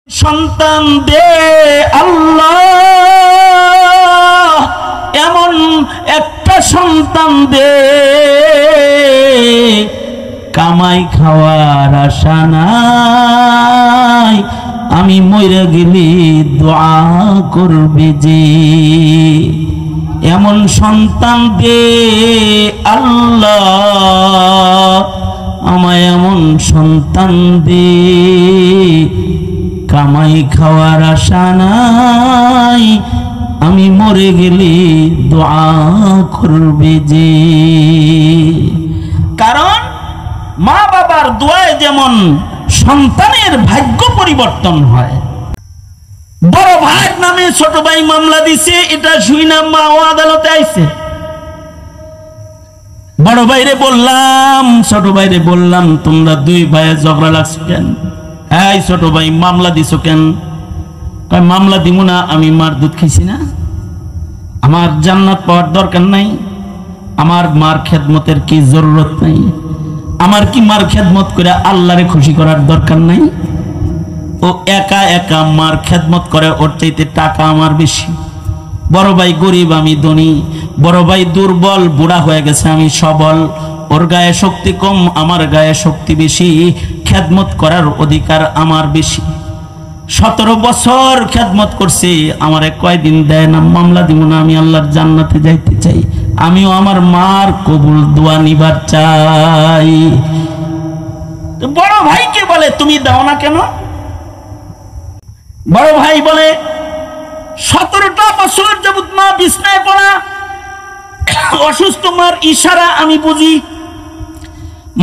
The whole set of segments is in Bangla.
সন্তান দে আল্লাহ, এমন একটা সন্তান দে কামাই খাওয়ার আশা নাই, আমি মরে গেলে দোয়া করবে যে। এমন সন্তান দে আল্লাহ, আমায় এমন সন্তান দে কামাই খাওয়ার আশা নাই, আমি মরে গেলে দোয়া করবে যে। কারণ মা বাবার দোয়ায় যেমন সন্তানের ভাগ্য পরিবর্তন হয়। বড় ভাইয়ের নামে ছোট ভাই মামলা দিছে, এটা শুই না মা ও আদালতে আইছে। বড় ভাইরে বললাম, ছোট ভাইরে বললাম, তোমরা দুই ভাইয়ে ঝগড়া লাগছে কেন? এই ছোট ভাই মামলা দিছো কেন? মামলা দিব না, আমি মার দুধ খাইছি না, আমার জান্নাত পাওয়ার দরকার নাই, আমার মার খেদমতের কি জরুরত নাই, আমার কি মার খেদমত করে আল্লাহরে খুশি করার দরকার নাই? ও একা একা মার খেদমত করে, ওর চাইতে টাকা আমার বেশি। বড় ভাই গরিব, আমি ধনী। বড় ভাই দুর্বল, বুড়া হয়ে গেছে, আমি সবল। ওর গায়ে শক্তি কম, আমার গায়ে শক্তি বেশি, খেদমত করার অধিকার আমার বেশি। 17 বছর খেদমত করছি, আমারে কয়দিন দেয় না। মামলা দিব না, আমি আল্লাহর জান্নাতে যাইতে চাই, আমিও আমার মার কবুল দোয়া নিবার চাই। বড় ভাইকে বলে তুমি দাও না কেন? বড় ভাই বলে 17টা বছর যাবত মা বিছনায় পড়া, অসুস্থ মার ইশারা আমি বুঝি।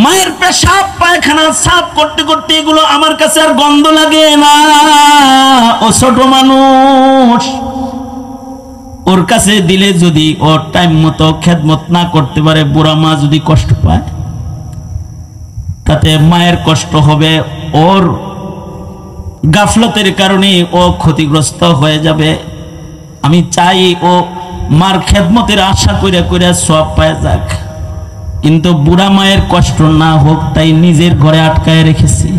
মায়ের পেশাব পায়খানা সাফ করতে করতে এগুলো আমার কাছে আর গন্ধ লাগে না। ও ছোট মানুষ, ওর কাছে দিলে যদি ওর টাইম মতো খেদমত না করতে পারে, বুড়া মা যদি কষ্ট পায়, তাতে মায়ের কষ্ট হবে, ওর গাফলতের কারণে ও ক্ষতিগ্রস্ত হয়ে যাবে। আমি চাই ও মার খেদমতের আশা কইরা কইরা সব পায় যাক, কিন্তু বুড়া মায়ের কষ্ট না হোক, তাই নিজের ঘরে আটকায় রেখেছি।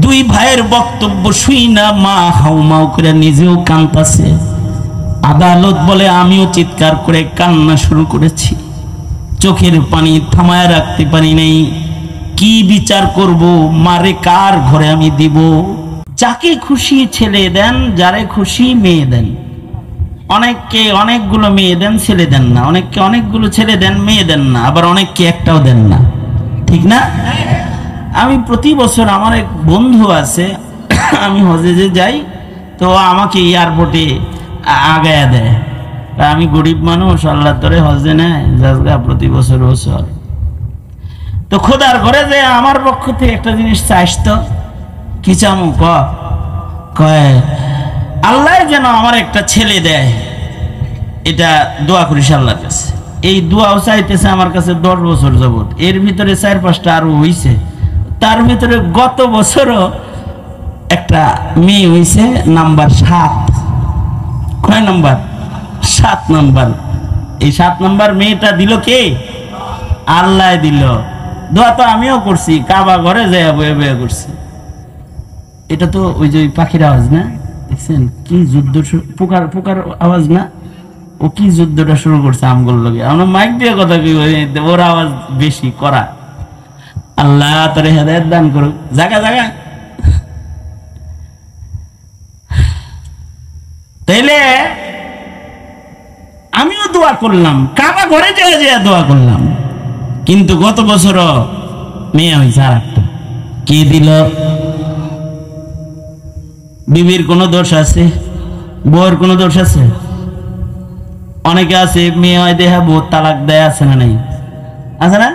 দুই ভাইয়ের বক্তব্য শুই না মা হাউমাউ করে নিজেও কাঁদতাছে। আদালত বলে আমিও চিৎকার করে কান্না শুরু করেছি, চোখের পানি থামায় রাখতে পারি নাই। কি বিচার করব? মারে কার ঘরে আমি দিব? যাকে খুশি ছেলে দেন, যারে খুশি মেয়ে দেন। অনেককে অনেকগুলো মেয়ে দেন, ছেলে দেন না। অনেককে অনেকগুলো ছেলে দেন, মেয়ে দেন না। আবার অনেককে একটাও দেন না, ঠিক না? আমি প্রতি বছর, আমার এক বন্ধু আছে, আমি হজে যে যাই তো আমাকে এয়ারপোর্টে আগায়া দেয়। আমি গরিব মানুষ, আল্লাহ তোরে হজে নেয় জাজগা প্রতি বছর বছর। তো খোদার ঘরে যে আমার পক্ষ থেকে একটা জিনিস চাইস, তো কি চামু? কয় আল্লাহ যেন আমার একটা ছেলে দেয়, এটা দোয়া করিস আল্লাহর কাছে। এই দোয়াও চাইতেছে আমার কাছে 10 বছর যাবত। এর ভিতরে 4-5টা আরো হইছে। তার ভিতরে গত বছরও একটা মেয়ে হইছে, নাম্বার 7। কয় নাম্বার? 7 নাম্বার। এই 7 নাম্বার মেয়েটা দিল কে? আল্লাহ দিল। দোয়া তো আমিও করছি, কাবা ঘরে যায় বয়ে বয়ে করছি। এটা তো ওই যে পাখির আওয়াজ না? দেখছেন কি যুদ্ধ? পোকার আওয়াজ না? ও কি যুদ্ধটা শুরু করছে আমগুলোর লগে। আমরা মাইক দিয়ে কথা কি, ওর আওয়াজ বেশি করা। আল্লাহ তোরে হেদায়েত দান করুক। জায়গা জায়গা তাইলে আমিও দোয়া করলাম, কাবা ঘরে যেয়ে দোয়া করলাম, কিন্তু গত বছরও মেয়ে হয়েছে আর একটা। কি দিল? বিবির কোনো দোষ আছে? বউর কোনো দোষ আছে? অনেকে আছে মেয়ে হয় দেহা বউ তালাক দেয়, আছে না নাই? আছে না?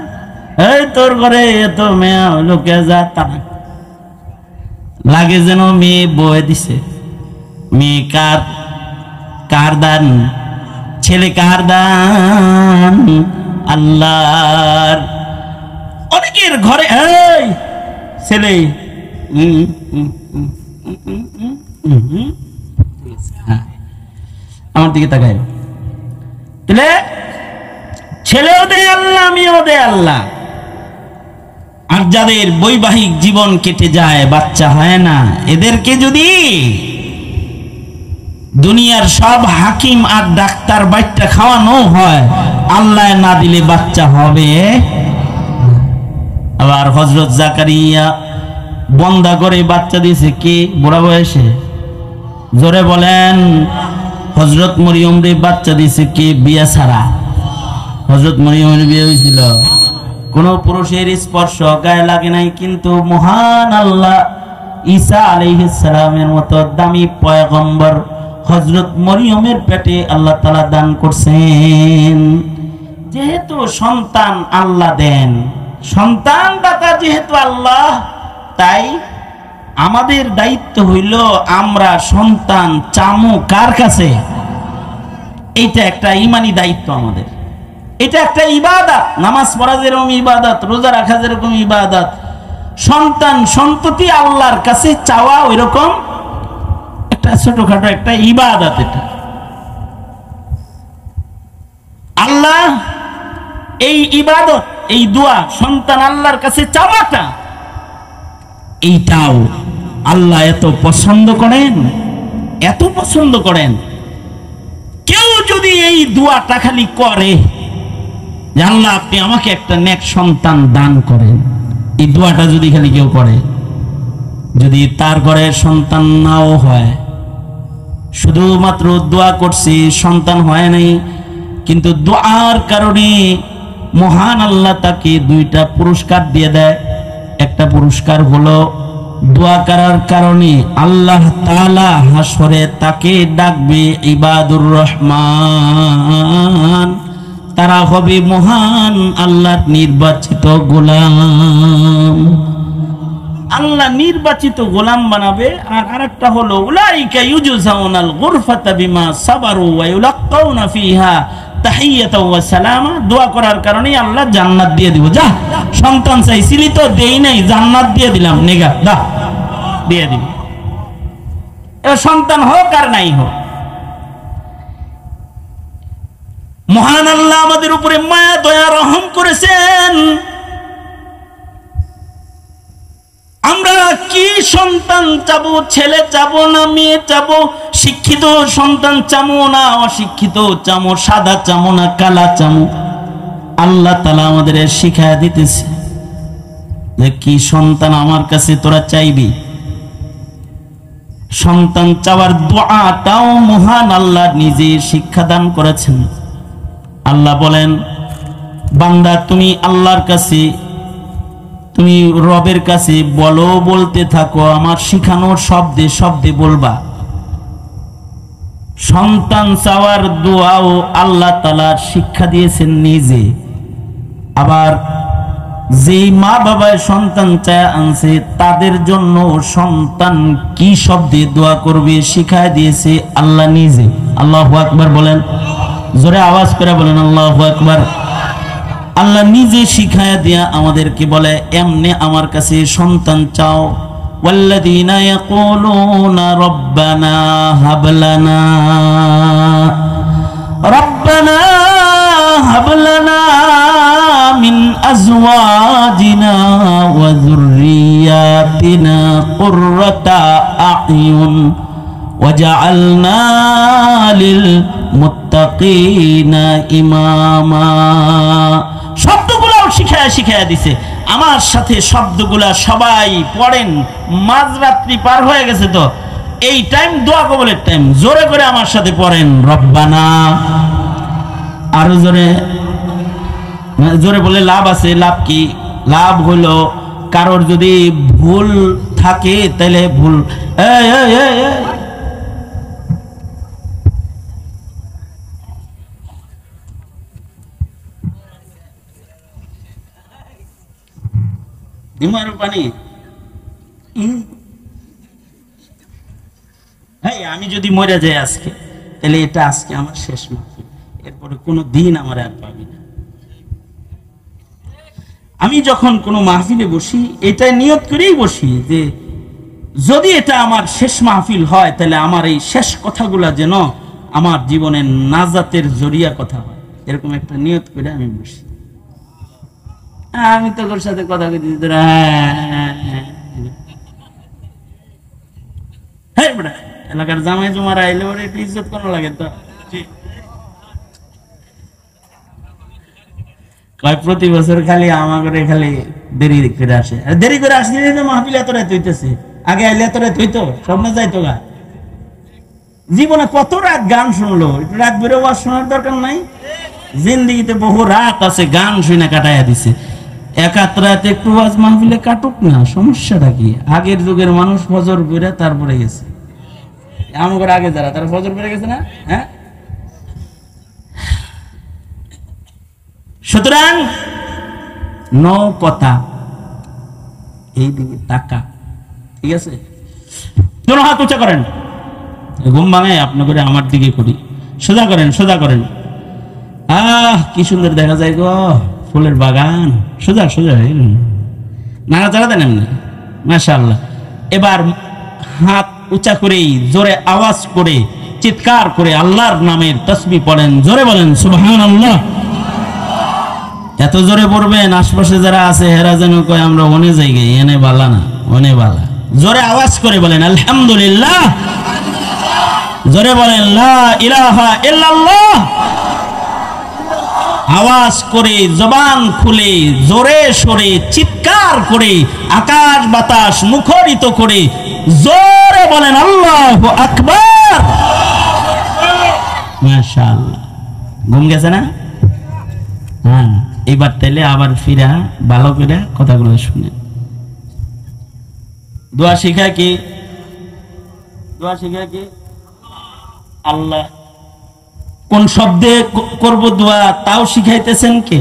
এই তোর ঘরে এত মেয়ে হইলো কে, যা তালাক। লাগে যেন মেয়ে বয়ে দিছে। মেয়ে কার দান? ছেলে কার দান? আল্লাহর। অনেকের ঘরে এই ছেলে আমার দিকে তাকায়, তাহলে ছেলেও দে আল্লাহ, আমিও দে আল্লাহ। আর যাদের বৈবাহিক জীবন কেটে যায়, বাচ্চা হয় না, এদেরকে যদি দুনিয়ার সব হাকিম আর ডাক্তার বাইটটা খাওয়ানো হয়, আল্লাহ না দিলে বাচ্চা হবে। আবার হযরত জাকারিয়া বন্দা করে বাচ্চা দিয়েছে কে? বুড়া বয়সে, জোরে বলেন। হযরত মরিয়ম রে বাচ্চা দিয়েছে কে? বিয়া ছাড়া। হযরত মরিয়মের বিয়ে হয়েছিল, কোন পুরুষের স্পর্শ গায়ে লাগে নাই, কিন্তু মহান আল্লাহ ঈসা আলাইহিস সালামের মতো দামি পয়গম্বর হযরত মরিয়মের পেটে আল্লাহ তাআলা দান করছেন। যেহেতু সন্তান আল্লাহ দেন, সন্তান দাতা যেহেতু আল্লাহ, তাই আমাদের দায়িত্ব হইল আমরা সন্তান চামু কার কাছে? এইটা একটা ঈমানি দায়িত্ব আমাদের, এটা একটা ইবাদত। নামাজ পড়া যেরকম ইবাদত, রোজা রাখা যেরকম ইবাদত, সন্তান সন্ততি আল্লাহর কাছে চাওয়া ওইরকম একটা ছোটখাটো একটা ইবাদত। এটা আল্লাহ এই ইবাদত, এই দোয়া, সন্তান আল্লাহর কাছে চাওয়াটা, এইটাও আল্লাহ এত পছন্দ করেন, এত পছন্দ করেন। কেউ যদি এই দোয়াটা খালি করে যে আল্লাহ আপনি আমাকে একটা নেক সন্তান দান করেন, এই দোয়াটা যদি খালি কেউ করে, যদি তার ঘরে সন্তান নাও হয়, শুধুমাত্র দোয়া করছি সন্তান হয় নাই, কিন্তু দোয়ার কারণে মহান আল্লাহ তাকে দুইটা পুরস্কার দিয়ে দেয়। একটা পুরস্কার হলো দোয়া করার কারণে আল্লাহ তাআলা হাসরে তাকে ডাকবে ইবাদুর রহমান, তারা হবে মহান আল্লাহর নির্বাচিত গোলাম। আল্লাহ নির্বাচিত গোলাম বানাবে। আর আরেকটা হলো উলাইকা ইউজজাউনাল গুরফাতা বিমা সাবারু ওয়া ইউলাক্কাউনা ফিহা তাহিয়াতাও ওয়া সালামা। দোয়া করার কারণে আল্লাহ জান্নাত দিয়ে দিব। যা সন্তান চাইছিলি তো দেই নাই, জান্নাত দিয়ে দিলাম, নেগা দা দিয়ে দিব। এ সন্তান হোক আর নাই হোক, মহান আল্লাহ আমাদের উপরে মায়া দয়া রহম করেছেন। আমরা কি সন্তান চাবো? ছেলে চাবো না মেয়ে চাবো? শিক্ষিত সন্তান চাবো না অশিক্ষিত চাবো? সাদা চাবো না কালা চাবো? আল্লাহ তাআলা আমাদের শিখায়া দিতেছে যে কি সন্তান আমার কাছে তোরা চাইবি। সন্তান চাওয়ার দোয়াটাও মহান আল্লাহ নিজে শিক্ষা দান করেছেন। আল্লাহ বলেন, বান্দা তুমি আল্লাহর কাছে, তুমি রবের কাছে বলো, বলতে থাকো, আমার শিখানোর শব্দে শব্দে বলবা। সন্তান চাওয়ার দোয়াও আল্লাহ তাআলা শিক্ষা দিয়েছেন নিজে। আবার যেই মা বাবায় সন্তান চায় আনছে তাদের জন্য সন্তান কি শব্দে দোয়া করবে শিখায় দিয়েছে আল্লাহ নিজে। আল্লাহু আকবার বলেন, জোরে আওয়াজ করে বলেন আল্লাহু আকবার। আল্লাহ নিজে শিখায়া দিয়া আমাদেরকে বলে এমনে আমার কাছে সন্তান চাও। ওয়াল্লাযীনা ইয়াকুলুনা রব্বানা হাবলানা রব্বানা হাবলানা মিন আজওয়াজিনা ওয়া যুররিয়াতিনা কুররাতা আ'য়ুন ওয়াজআলনা লিল মুত্তাকিনা ইমামা। শব্দগুলো শিখায়া দিছে। আমার সাথে শব্দগুলা সবাই পড়েন। মাঝরাত্রি পার হয়ে গেছে তো, এই টাইম দোয়া কবুলের টাইম। জোরে করে আমার সাথে পড়েন রব্বানা। আরো জোরে, জোরে বলে লাভ আছে। লাভ কি? লাভ হলো কারোর যদি ভুল থাকে তাহলে ভুল পানি। আমি যদি মরে যাই আজকে, তাহলে এটা আজকে আমার শেষ মাহফিল, এরপরে কোনো দিন আমার আর পাবি না। আমি যখন কোনো মাহফিলে বসি এটা নিয়ত করেই বসি যে যদি এটা আমার শেষ মাহফিল হয় তাহলে আমার এই শেষ কথাগুলা যেন আমার জীবনের নাজাতের জরিয়া কথা হয়, এরকম একটা নিয়ত করে আমি বসি। আমি তো ওর সাথে কথা কইতে এলাকার জামাই জমার আইলে ওর একটু ইজ্জত করা লাগে তো কয় প্রতি বছর খালি আমাকে খালি দেরি করে আসে দেরি করে আসলে তো মাহফিল এত রাত হইতেছে আগে আইলে এত রাত হইতো স্বপ্নে যাইতো গা জীবনে কত রাত গান শুনলো একটু রাত বেরো ওয়াজ শোনার দরকার নাই জিন্দিগিতে বহু রাত আছে গান শুনে কাটাইয়া দিছে এক রাত একটু ওয়াজ মাহফিলে কাটুক না সমস্যাটা কি আগের যুগের মানুষ ফজর পড়ে তারপরে গেছে আমাদের আগে যারা তারা ফজর পড়ে গেছে না হ্যাঁ সুতরাং কথা এইদিকে টাকা ঠিক আছে তোর হাত উঁচা করেন ঘুম ভাঙে আপনি করে আমার দিকে করি সোজা করেন কি সুন্দর দেখা যায় গো ফুলের বাগান সোজা নাড়াচাড়া দেন এমনি মাশাআল্লাহ এবার হাত উঁচা করেই জোরে আওয়াজ করে চিৎকার করে আল্লাহর নামের তাসবিহ পড়েন জোরে বলেন সুবহানাল্লাহ এত জোরে পড়বেন আশপাশে যারা আছে হেরা যেন কয় আমরা অনে জায়গায় এনে বালা না অনে বালা জোরে আওয়াজ করে বলেন আলহামদুলিল্লাহ জোরে বলেন লা ইলাহা ইল্লাল্লাহ আওয়াজ করে জবান খুলে জোরে সরে চিৎকার করে আকাশ বাতাস মুখরিত করে জোরে বলেন আল্লাহু আকবার মাশাআল্লাহ ঘুম গেছে না হ্যাঁ এবার তাইলে আবার ফিরা ভালো করে কথাগুলো শুনে দোয়া শিখায় কি আল্লাহ কোন শব্দে করব দোয়া তাও শিখাইতেছেন কে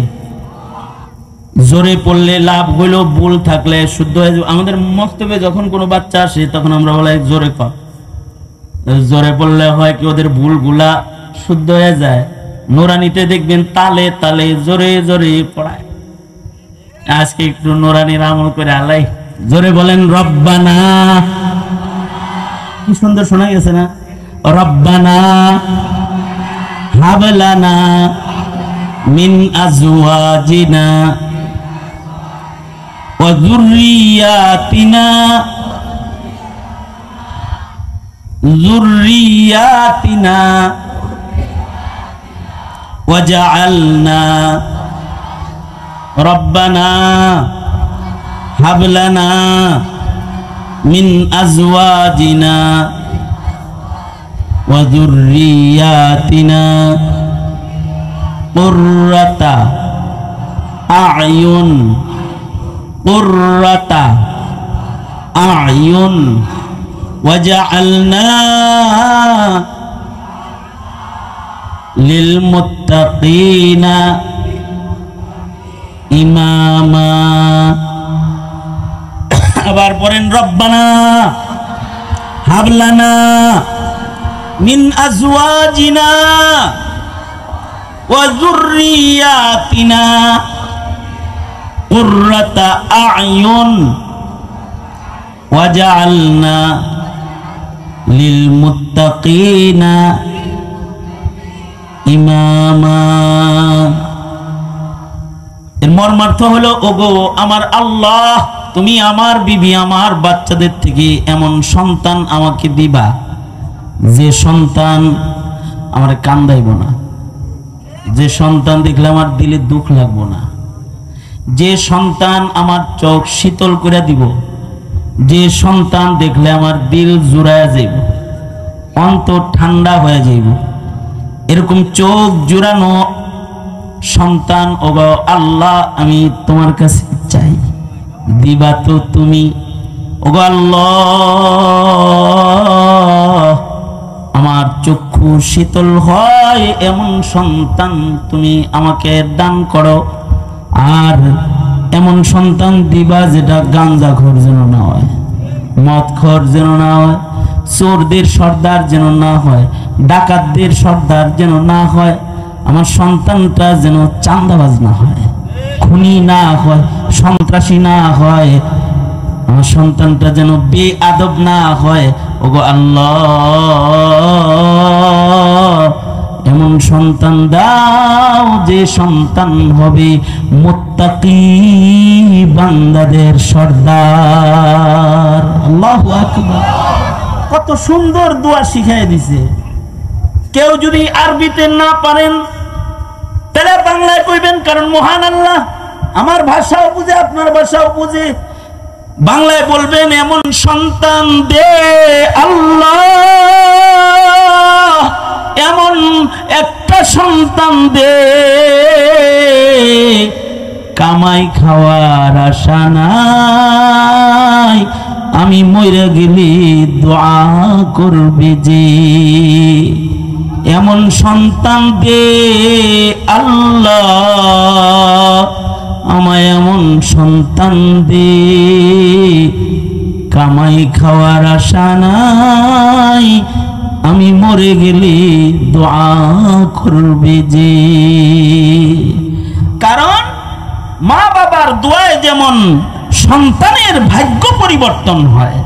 জোরে পড়লে লাভ হইল ভুল থাকলে শুদ্ধ হয়ে যাবে আমাদের মক্তবে যখন কোনো বাচ্চা আসে তখন আমরা বলাই জোরে কর জোরে পড়লে হয় কি ওদের ভুলগুলা শুদ্ধ হয়ে যায় নুরানিতে দেখবেন তালে তালে জোরে জোরে পড়ায় আজকে একটু নুরানির আমল করে আলাই জোরে বলেন রব্বানা কি সুন্দর শোনা গেছে না রব্বানা হাব লানা মিন আজওয়াজিনা ওয়া যুররিয়াতিনা ওয়াজআলনা রব্বানা হাব লানা মিন আজওয়াজিনা ওয়া যুররিয়াতিনা কুররাতা আ'য়ুন ওয়াজআলনা লিল মুত্তাকিনা ইমামা আবার পড়েন রব্বানা হাব লানা মিন আজওয়াজিনা ওয়া যুররিয়াতিনা কুররাতা আ'য়ুন ওয়াজআলনা লিল মুত্তাকিনা ইমামা এর মর্মার্থ হলো ওগো আমার আল্লাহ তুমি আমার বিবি আমার বাচ্চাদের থেকে এমন সন্তান আমাকে দিবা যে সন্তান আমার কান্দাইব না যে সন্তান দেখলে আমার দিলে দুঃখ লাগবো না যে সন্তান আমার চোখ শীতল করে দিব যে সন্তান দেখলে আমার দিল জুড়ায় যাইব অন্তর ঠান্ডা হয়ে যাইব এরকম চোখ জুড়ানো সন্তান ওগো আল্লাহ আমি তোমার কাছে চাই দিবা তো তুমি ওগো আল্লাহ আমার চক্ষু শীতল হয় এমন সন্তান তুমি আমাকে দান করো আর এমন সন্তান দিবা যেটা গাঞ্জাখোর যেন না হয় মদখোর যেন না হয় চোরদের সর্দার যেন না হয় ডাকাতদের সর্দার যেন না হয় আমার সন্তানটা যেন চাঁদাবাজ না হয় খুনি না হয় সন্ত্রাসী না হয় আমার সন্তানটা যেন বেআদব না হয় ওগো আল্লাহ এমন সন্তান দাও যে সন্তান হবে মুত্তাকি বান্দাদের সর্দার। আল্লাহু আকবার। কত সুন্দর দোয়া শিখাই দিছে। কেউ যদি আরবিতে না পারেন তাহলে বাংলায় কইবেন, কারণ মহান আল্লাহ আমার ভাষাও বুঝে আপনার ভাষাও বুঝে। বাংলায় বলবেন এমন সন্তান দে আল্লাহ, এমন একটা সন্তান দে কামাই খাওয়ার আশা নাই, আমি মরে গেলে দোয়া করবে যে। এমন সন্তান দে আল্লাহ, আমায় এমন সন্তান দে কামাই খাওয়ার আশা নাই, আমি মরে গেলে দোয়া করবে যে। কারণ মা বাবার দোয়ায় যেমন সন্তানের ভাগ্য পরিবর্তন হয়,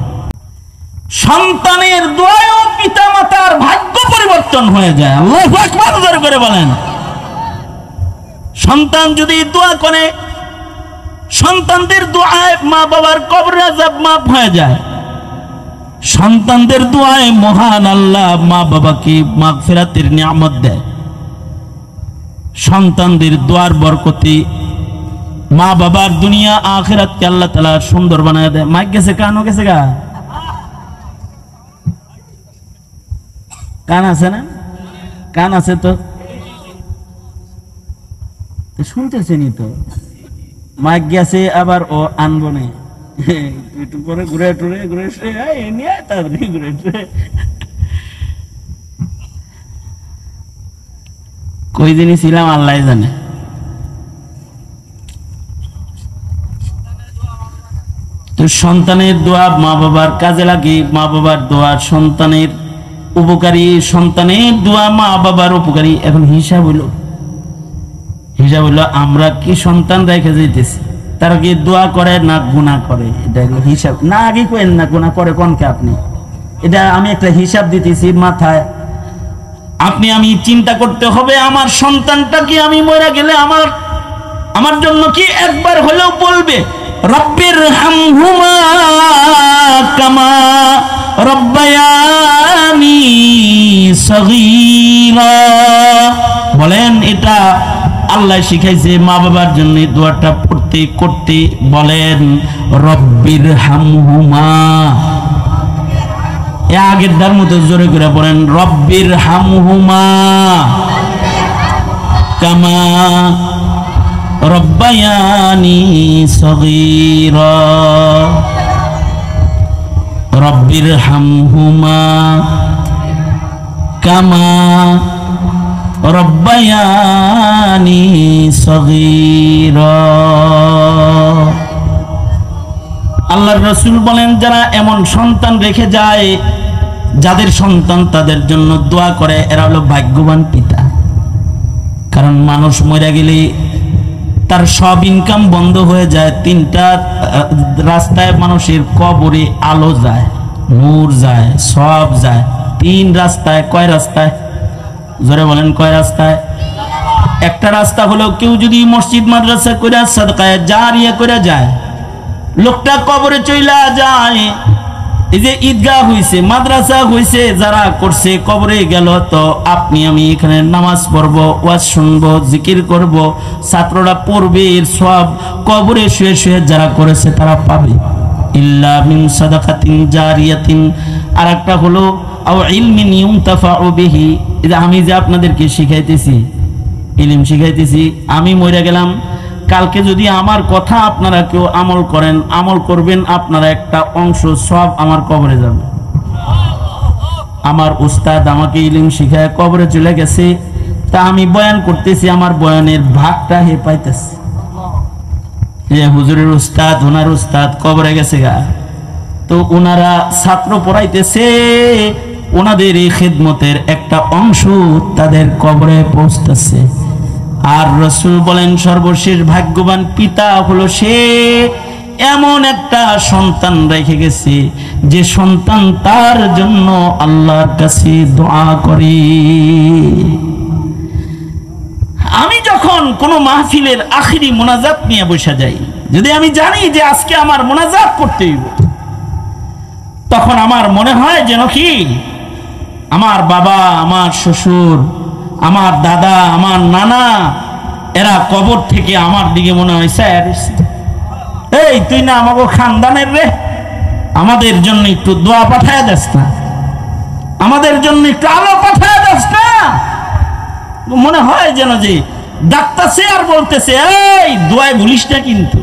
সন্তানের দোয়ায়ও পিতা মাতার ভাগ্য পরিবর্তন হয়ে যায়। আল্লাহু আকবার জোরে করে বলেন। সন্তান যদি দোয়া করে, সন্তানদের দোয়ায় মা বাবার কবরের আযাব মাফ হয়ে যায়। সন্তানদের দোয়ায় মহান আল্লাহ মা বাবাকে মাগফিরাতের নিয়ামত দেয়। সন্তানদের দোয়ার বরকতে মা বাবার দুনিয়া আখিরাতকে আল্লাহ তাআলা সুন্দর বানায় দেয়। মাইক গেছে, কানও গেছে গা? কান আছে না? কান আছে তো শুনতেছেনি তো। মাইক গেছে আবার ও আনবো না, একটু পরে ঘুরে টুরে ঘুরে নিয়ে তাড়াতাড়ি ঘুরে টুরে কই দিনই ছিলাম আল্লাহ জানে। তো সন্তানের দোয়া মা বাবার কাজে লাগে, মা বাবার দোয়া সন্তানের উপকারী, সন্তানের দোয়া মা বাবার উপকারী। এখন হিসাব হইলো আমরা কি সন্তান রেখে যাইতেছি, তারা কি দোয়া করে না গুনাহ করে? এটা হিসাব না, আগে কইেন না গুনাহ করে কোনকে আপনি। এটা আমি একটা হিসাব দিতেছি মাথায়। আপনি আমি চিন্তা করতে হবে, আমার সন্তানটা কি আমি মরে গেলে আমার জন্য কি একবার হলেও বলবে রব্বির হামহুমা কামা রব্বায়ানি সগীরা। বলেন এটা আল্লাহ শিখাইছে মা বাবার জন্য দোয়াটা পড়তে করতে। বলেন রব্বির হামহুমা, এ আগের দার মতো জোরে করে বলেন রব্বির হামহুমা কামা রব্বায়ানি সগীরা। রব্বির হামহুমা কামা রব্বায়ানি সগীরা। আল্লাহর রাসূল বলেন যারা এমন সন্তান রেখে যায়, যাদের সন্তান তাদের জন্য দোয়া করে, এরা হলো ভাগ্যবান পিতা। কারণ মানুষ মরে গেলে তার সব ইনকাম বন্ধ হয়ে যায়। তিনটা রাস্তায় মানুষের কবরে আলো যায়, নূর যায়, সব যায়। তিন রাস্তায়। কয় রাস্তায়? জোরে বলেন কয় রাস্তায়? একটা রাস্তা হলো কেউ যদি মসজিদ মাদ্রাসা করে সাদকায়ে জারিয়া করে যায়, লোকটা কবরে চইলা যায়। এই যে ঈদগাহ হইছে, মাদ্রাসা হইছে, যারা করছে কবরে গেল, তো আপনি আমি এখানে নামাজ পড়বো, ওয়াজ শুনবো, জিকির করব, ছাত্ররা পড়বে, এর সব কবরে শুয়ে শুয়ে যারা করেছে তারা পাবে। ইল্লা মিন সাদাকাতিন জারিয়াতিন। আর একটা হলো আও ইলমিন ইউনতাফাউ বিহি। এই যে আমি যে আপনাদেরকে শিখাইতেছি, ইলম শিখাইতেছি, আমি মরে গেলাম, কালকে যদি আমার কথা আপনারা কেউ আমল করেন, আমল করবেন, আপনারা একটা অংশ সব আমার কবরে যাবে। আমার উস্তাদ আমাকে ইলম শিখায় কবরে চলে গেছে, তা আমি বয়ান করতেছি, আমার বয়ানের ভাগটা হে পাইতেছে। হুজুরের উস্তাদ, ওনার উস্তাদ কবরে গেছে গা, তো ওনারা ছাত্র পড়াইতেছে, ওনাদের এই খেদমতের একটা অংশ তাদের কবরে পৌঁছতেছে। আর রাসূল বলেন সর্বশেষ ভাগ্যবান পিতা হলো সে এমন একটা সন্তান রেখে গেছে যে সন্তান তার জন্য আল্লাহর কাছে দোয়া করে। আমি যখন কোনো মাহফিলের আখিরি মোনাজাত নিয়ে বসে যাই, যদি আমি জানি যে আজকে আমার মোনাজাত করতে হইব, তখন আমার মনে হয় যেন কি আমার বাবা, আমার শ্বশুর, আমার দাদা, আমার নানা, এরা কবর থেকে আমার দিকে মনে হয় স্যার, এই তুই না আমাকে খানদানের রে, আমাদের জন্য একটু দোয়া পাঠায় দেস না, আমাদের জন্য একটু আলো পাঠায় দেস না। মনে হয় যেন যে ডাকতেছে আর বলতেছে, এই দোয়ায় ভুলিস না কিন্তু।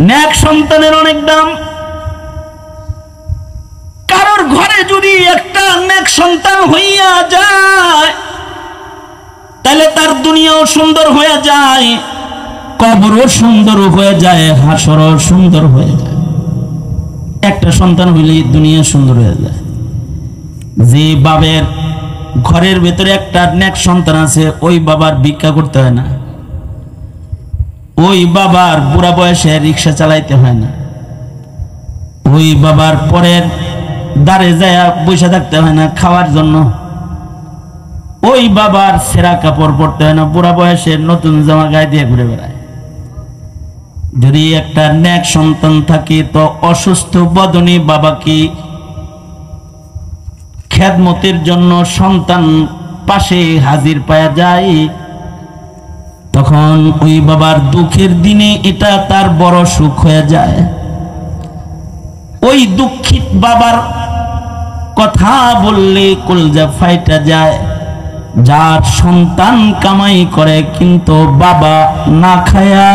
নেক সন্তানের অনেক দাম। কারোর ঘরে যদি একটা নেক সন্তান হইয়া যায়, তাহলে তার দুনিয়াও সুন্দর হয়ে যায়, কবরও সুন্দর হয়ে যায়, হাসরও সুন্দর হয়ে যায়। একটা সন্তান হইলে দুনিয়া সুন্দর হয়ে যায়। যে বাবার ঘরের ভেতরে একটা নেক সন্তান আছে, ওই বাবার ভিক্ষা করতে হয় না, ওই বাবার বুড়া বয়সে রিক্সা চালাইতে হয় না, ওই বাবার পরের দাঁড়ে যায় বসে থাকতে হয় না খাওয়ার জন্য, ওই বাবার ছেঁড়া কাপড় পরতে হয় না, বুড়া বয়সে নতুন জামা গায়ে দিয়ে ঘুরে বেড়ায়। যদি একটা নেক সন্তান থাকে, তো অসুস্থ বদনী বাবাকে খেদমতের জন্য সন্তান পাশে হাজির পাওয়া যায়, তখন ওই বাবার দুঃখের দিনে এটা তার বড় সুখ হয়ে যায়। ওই দুঃখিত বাবার কথা বললে কলজা ফাইটা যায়, যার সন্তান কামাই করে কিন্তু বাবা না খায়া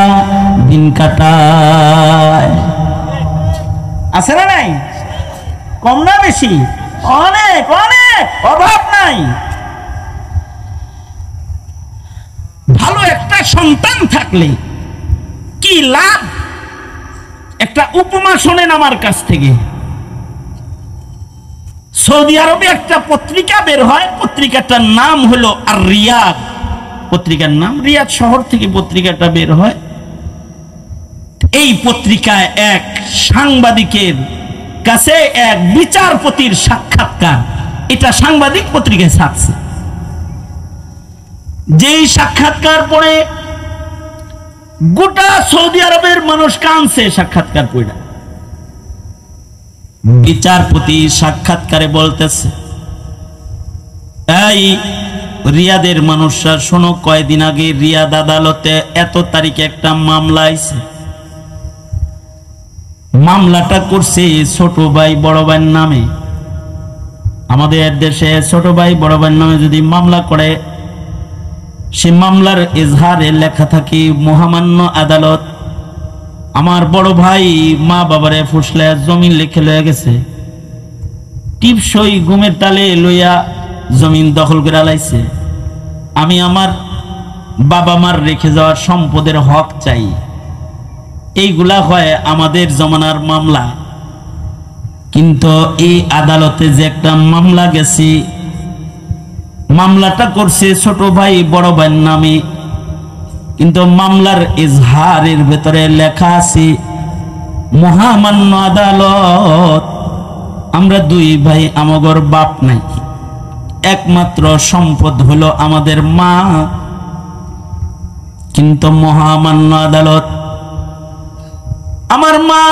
দিন কাটায়। আছে না নাই? কম না বেশি? অনেক অনেক, অভাব নাই। ভালো একটা সন্তান থাকলে কি লাভ? একটা উপমা শোনেন আমার কাছ থেকে। সৌদি আরবে একটা পত্রিকা বের হয়, পত্রিকাটার নাম হলো আর রিয়াদ। পত্রিকার নাম রিয়াদ শহর থেকে পত্রিকাটা বের হয়। এই পত্রিকায় এক সাংবাদিকের কাছে এক বিচারপতির সাক্ষাৎকার, এটা সাংবাদিক পত্রিকায় ছাপছে। যেই সাক্ষাৎকার পড়ে গোটা সৌদি আরবের মানুষ কাঁদছে সাক্ষাৎকার পড়ে। বিচারপতি সাক্ষাৎকারে বলতেছে, এই রিয়াদের মানুষরা শোনো, কয়েকদিন আগে রিয়াদ আদালতে এত তারিখে একটা মামলা আইছে। মামলাটা করছে ছোট ভাই বড় ভাইয়ের নামে। আমাদের দেশে ছোট ভাই বড় ভাইয়ের নামে যদি মামলা করে, সে মামলার এজাহারে লেখা থাকে, মহামান্য আদালত আমার বড় ভাই মা বাবারে ফুসলে জমিন লিখে লয়ে গেছে, টিপসই ঘুমের তালে লইয়া জমিন দখল করে লাইছে। আমি আমার বাবা মার রেখে যাওয়ার সম্পদের হক চাই। এইগুলা হয় আমাদের জমানার মামলা। কিন্তু এই আদালতে যে একটা মামলা গেছে, মামলাটা করছে ছোট ভাই বড় ভাইয়ের নামে, কিন্তু মামলার ইজহারের ভেতরে লেখা আছে, মহামান্য আদালত আমরা দুই ভাই, আমাগর বাপ নাই, একমাত্র সম্পদ হলো আমাদের মা। কিন্তু মহামান্য আদালত আমার মা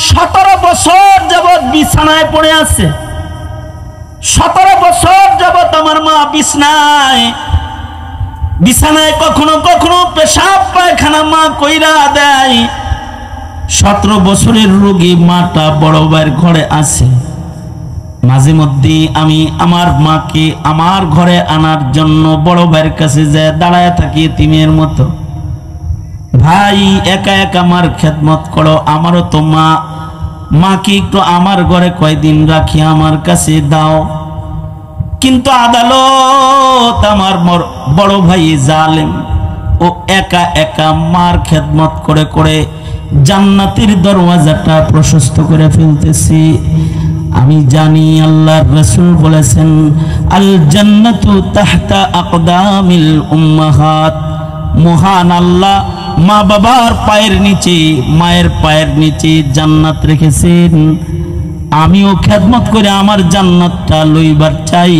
17 বছর যাবৎ বিছানায় পড়ে আছে। 17 বছর যাবৎ আমার মা বিছানায় কখনো কখনো পেশাব পায়খানা মা কইরা দেয়। 17 বছরের রোগী মাটা বড় ভাইয়ের ঘরে আছে। মাঝে মধ্যে আমি আমার মাকে আমার ঘরে আনার জন্য বড় ভাইয়ের কাছে যায় দাঁড়ায় থাকি এতিমের মতো। ভাই একা একা আমার খেদমত করো, আমারও তো মাকে একটু আমার ঘরে কয়দিন রাখি, আমার কাছে দাও। কিন্তু আদালত আমার বড় ভাই জালেম, ও একা একা মার খেদমত করে করে জান্নাতের দরওয়াজাটা প্রশস্ত করে ফেলতেছি। আমি জানি আল্লাহর রাসূল বলেছেন, আল জান্নাতু তাহতা আকদামিল উম্মাহাত। মহান আল্লাহ মা বাবার পায়ের নিচে, মায়ের পায়ের নিচে জান্নাত রেখেছেন। আমিও খেদমত করে আমার জান্নাতটা লইবার চাই,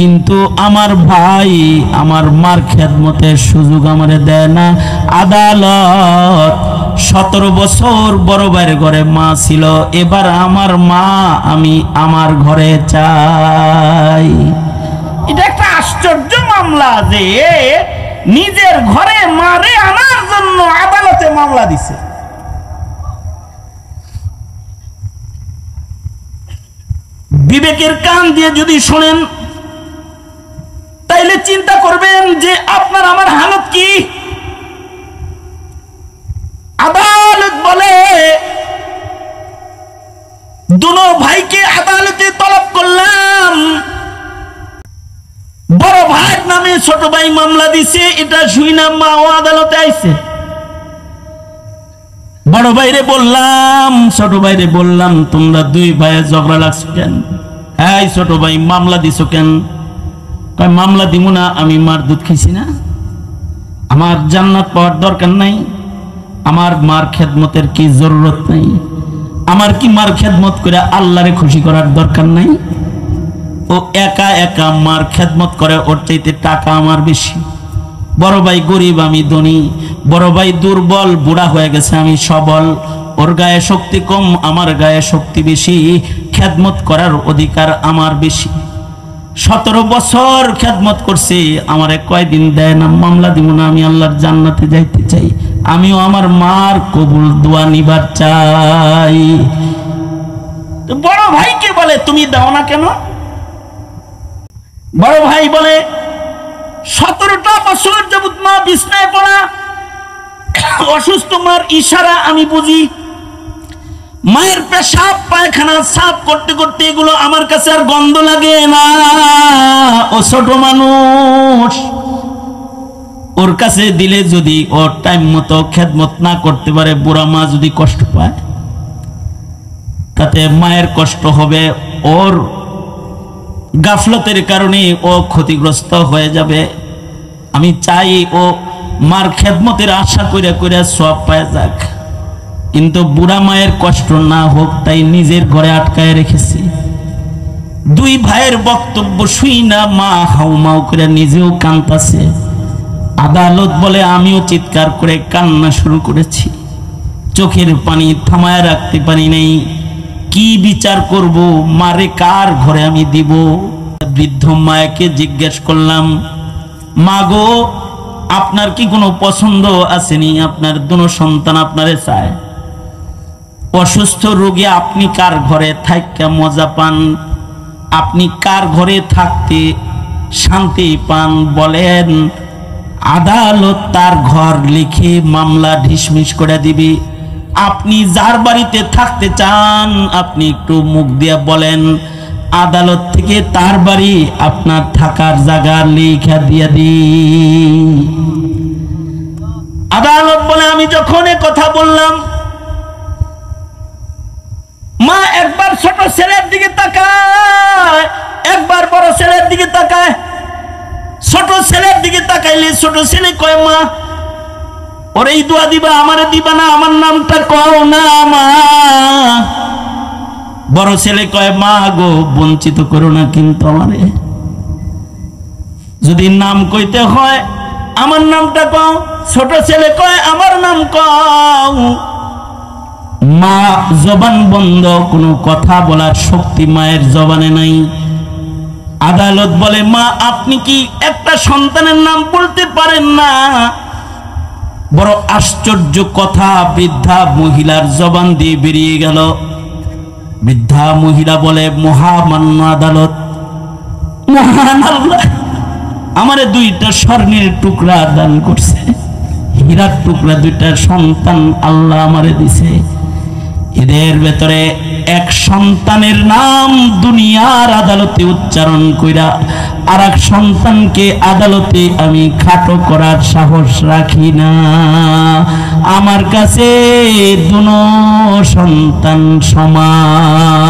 কিন্তু আমার ভাই আমার মার খেদমতের সুযোগ আমারে দেয় না। আদালত 17 বছর বড় ভাইয়ের ঘরে মা ছিল, এবার আমার মা আমি আমার ঘরে চাই। এটা একটা আশ্চর্য মামলা যে নিজের ঘরে মারে আনার জন্য আদালতে মামলা দিছে। বিবেকের কান দিয়ে যদি শোনেন তাইলে চিন্তা করবেন যে আপনার আমার হালত কি। আদালত বলে দুনো ভাইকে আদালতে তলব করলাম, বড় ভাইয়ের নামে ছোট ভাই মামলা দিছে, এটা শুই না মা ও আদালতে আইছে। বড় ভাইরে বললাম ছোট ভাইরে বললাম তোমরা দুই ভাইয়ে ঝগড়া লাগছো কেন? এই ছোট ভাই মামলা দিছো কেন? কয় মামলা দিব না, আমি মার দুধ খাইছি না, আমার জান্নাত পাওয়ার দরকার নাই, আমার মার খেদমতের কি জরুরত নাই, আমার কি মার খেদমত করে আল্লাহরে খুশি করার দরকার নাই? ও একা একা মার খেদমত করে, ওর চাইতে টাকা আমার বেশি। বড় ভাই গরিব আমি ধনী, বড় ভাই দুর্বল বুড়া হয়ে গেছে আমি সবল, ওর গায়ে শক্তি কম আমার গায়ে শক্তি বেশি, খেদমত করার অধিকার আমার বেশি। 17 বছর খেদমত করছি, আমারে কয়দিন দেয় না, মামলা দিব না, আমি আল্লাহর জান্নাতে যাইতে চাই, আমিও আমার মার কবুল দোয়া নিবার চাই। বড় ভাইকে বলে তুমি দাও না কেন? বড় ভাই বলে 17টা বছর যাবত মা বিছনায় পড়া, অসুস্থ মার ইশারা আমি বুঝি, মায়ের পেশাব পায়খানা সাফ করতে করতে এগুলো আমার কাছে আর গন্ধ লাগে না। ও ছোট মানুষ, ওর কাছে দিলে যদি ওর টাইম মতো খেদমত না করতে পারে, বুড়া মা যদি কষ্ট পায় তাতে মায়ের কষ্ট হবে, ওর গাফলতের কারণে ও ক্ষতিগ্রস্ত হয়ে যাবে। আমি চাই ও মার খেদমতের আশা করে করে সব পায় যাক, কিন্তু বুড়া মায়ের কষ্ট না হোক তাই নিজের ঘরে আটকায় রেখেছি। দুই ভাইয়ের বক্তব্য শুই না মা হাউমাউ করে নিজেও কাঁদতাছে। আদালত বলে আমিও চিৎকার করে কান্না শুরু করেছি, চোখের পানি থামায় রাখতে পারি নাই। কি বিচার করব, মারে কার ঘরে আমি দিব? বৃদ্ধ মাকে জিজ্ঞেস করলাম, মা গো আপনার কি কোনো পছন্দ আসেনি? আপনার দুনো সন্তান আপনারে চায়, অসুস্থ রোগী আপনি কার ঘরে থাইকা মজা পান? আপনি কার ঘরে থাকতে শান্তি পান বলেন? আদালত তার ঘর লিখে মামলা ঢিসমিস করে দিবি। আপনি যার বাড়িতে থাকতে চান আপনি একটু মুখ দিয়ে বলেন, আদালত থেকে তার বাড়ি আপনার থাকার জায়গা লিখা দিয়ে দি। আদালত বলে আমি যখন কথা বললাম, মা একবার ছোট ছেলের দিকে তাকায়, একবার বড় ছেলের দিকে তাকায়। ছোট ছেলের দিকে তাকাইলে ছোট ছেলে কয়, মা ওরে এই দোয়া দিবা, আমারে দিবা না, আমার নামটা কও না মা। বড় ছেলে কয়, মা গো বঞ্চিত করো না কিন্তু আমারে, যদি নাম কইতে হয় আমার নামটা কও। ছোট ছেলে কয়, আমার নাম কও। মা জবান বন্ধ, কোনো কথা বলার শক্তি মায়ের জবানে নাই। আদালত বলে, মা আপনি কি একটা সন্তানের নাম বলতে পারেন না? বড় আশ্চর্য কথা বৃদ্ধা মহিলার জবান দিয়ে বেরিয়ে গেল। বৃদ্ধা মহিলা বলে, মহামান্য আদালত, মহান আল্লাহ আমারে 2টা স্বর্ণের টুকরা দান করছে, হীরার টুকরা 2টা সন্তান আল্লাহ আমারে দিছে। এদের ভেতরে এক সন্তানের নাম দুনিয়ার আদালতে উচ্চারণ কইরা আর এক সন্তানকে আদালতে আমি খাটো করার সাহস রাখি না। আমার কাছে দুনো সন্তান সমান।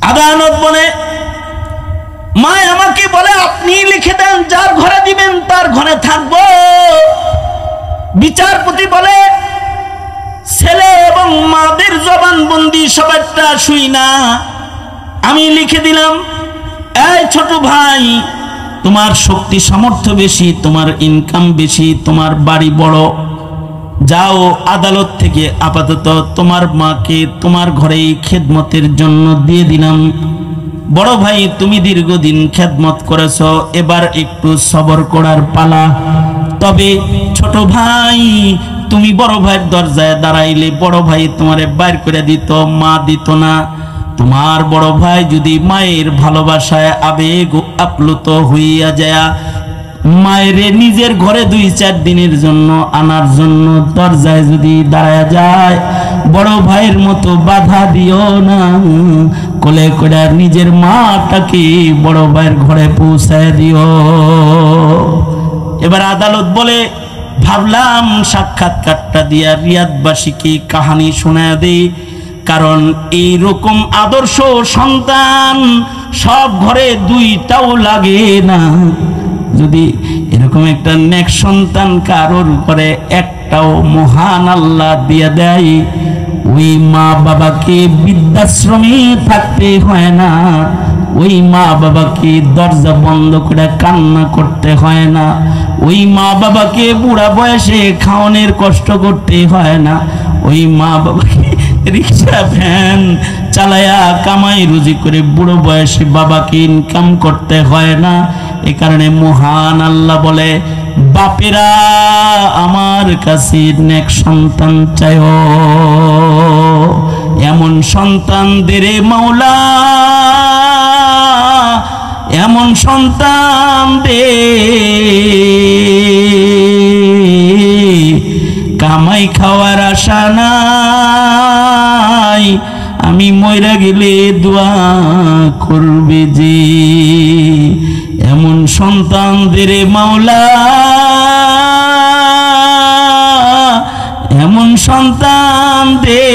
আদালত বলে, মা আমাকে বলে আপনি লিখে দেন, যার ঘরে দিবেন তার ঘরে থাকবো। বিচারপতি বলে, ছেলে এবং মাদের জবানবন্দি সবারটা শুই না, আমি লিখে দিলাম, এই ছোট ভাই, তোমার শক্তি সামর্থ্য বেশি, তোমার ইনকাম বেশি, তোমার বাড়ি বড়, যাও আদালত থেকে আপাতত তোমার মাকে তোমার ঘরেই খেদমতের জন্য দিয়ে দিলাম। বড় ভাই, তুমি দীর্ঘদিন খেদমত করেছ, এবার একটু সবর করার পালা। তবে ছোট ভাই, তুমি বড় ভাইয়ের দরজায় দাঁড়াইলে বড় ভাই তোমারে বাইর করে দিত, মা দিত না। তোমার বড় ভাই যদি মায়ের ভালোবাসায় আবেগ আপ্লুত হইয়া যায়, মায়ের নিজের ঘরে 2-4 দিনের জন্য আনার জন্য দরজায় যদি দাঁড়ায় যায়, বড় ভাইয়ের মতো বাধা দিও না, কোলে করে নিজের মাটাকে বড় ভাইয়ের ঘরে পৌঁছায় দিও। এবার আদালত বলে, ভাবলাম সাক্ষাৎকারটা দিয়া রিয়াদবাসীকে কাহানি শোনায় দেই, কারণ এই রকম আদর্শ সন্তান সব ঘরে 2টাও লাগে না। যদি এরকম একটা নেক সন্তান কারোর উপরে একটাও মহান আল্লাহ দিয়ে দেয়, ওই মা বাবাকে বৃদ্ধাশ্রমে থাকতে হয় না, ওই মা বাবাকে দরজা বন্ধ করে কান্না করতে হয় না, ওই মা বাবাকে বুড়া বয়সে খাওয়ানোর কষ্ট করতে হয় না, ওই মা বাবাকে রিক্সা ভ্যান চালায়া কামাই রুজি করে বুড়ো বয়সে বাবাকে ইনকাম করতে হয় না। এ কারণে মহান আল্লাহ বলে, বাপেরা আমার কাছে নেক সন্তান চাইও, এমন সন্তানদের মাওলা, এমন সন্তান দে কামাই খাওয়ার আশা নাই, আমি মইরা গেলে দোয়া করবে যে, এমন সন্তানদের মাওলা, এমন সন্তান দে